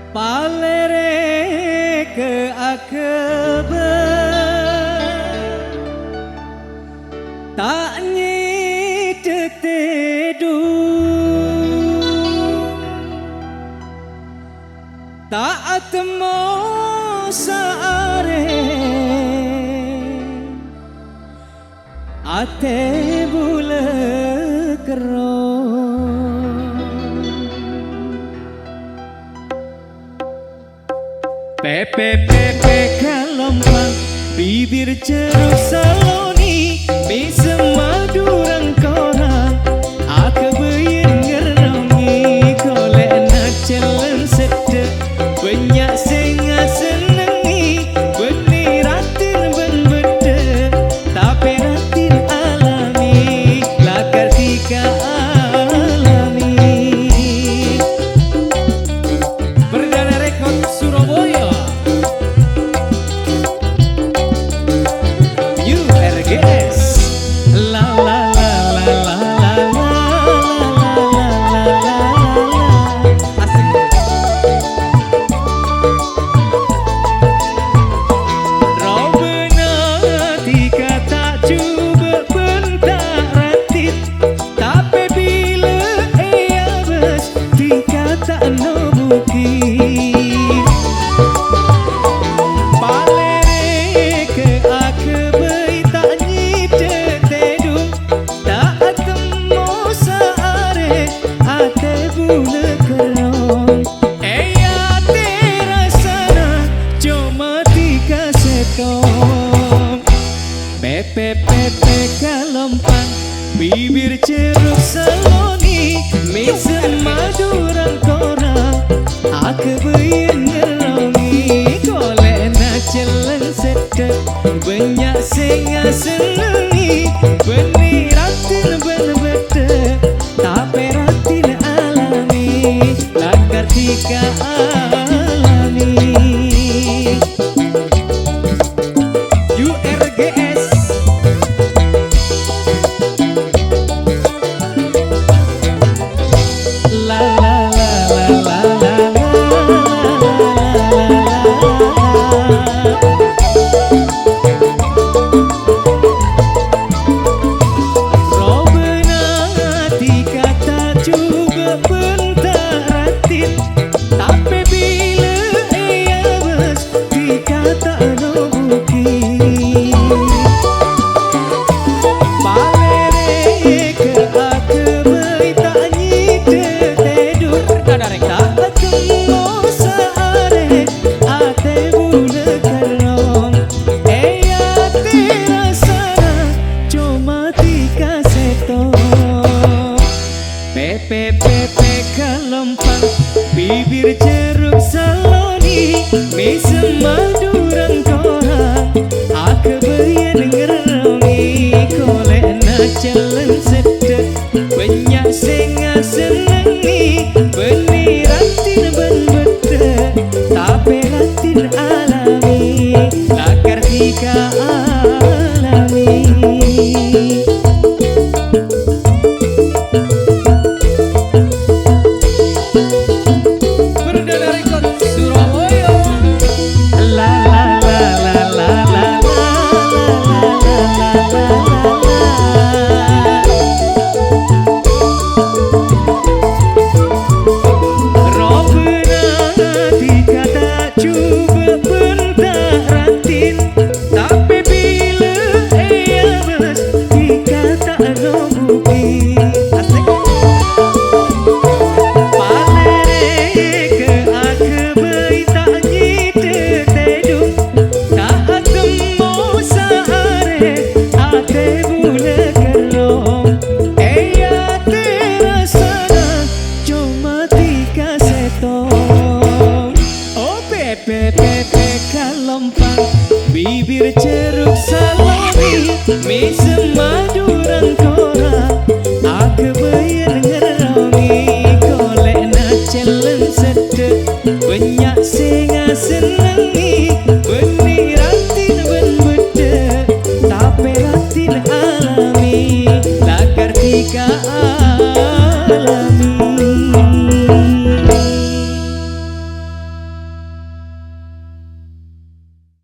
Palere ke akebe tak nyidek tedu tak atemo saare ate bule kero Pepe kelompang bibir ceruk saloni bisa madurang korang aku beyin ngerongi kolek nak jalan sedek banyak senga senengi benih ratin ben bede tapi ratin alami lakar tika alami Perdana Rekod Surabaya URGS la la la la la la asik Robena tika tak coba bentak ratit tapi bila ia bes tika tak nobuki Pepe kelompang bibir ceruk saloni mesem madurang korang aku beyin ngerongi kolek nak jalan sedek banyak senga senengi benih ratin ben bede tapi ratin alami lakar tika alami URGS la la la la la Robena tika tak coba bentak ratit tapi bila ia bes tika tak nobuki Palere ke akebe tak nyidek tedu tak ketemu saare ate bule kerong ate rasana cuma tika seto Pepe kelompang bibir ceruk saloni mesem madurang korang aku beyin ngerongi kolek nak jalan sedek banyak senga senengi benih ratin ben bede tapi ratin alami lakar tika alami Perdana Rekod Surabaya la la la la la la Robena tika tak coba bentak ratin tapi bila ia bes tika tak nobuki asik Palere ke akebe tak nyidek tedu tak ketemu saare ate bule kerong ate rasana cuma tika setong Oh pepe kelompang bibir ceruk saloni mesem madurang korang aku beyin ngerongi kolek nak jalan sedek banyak senga senengi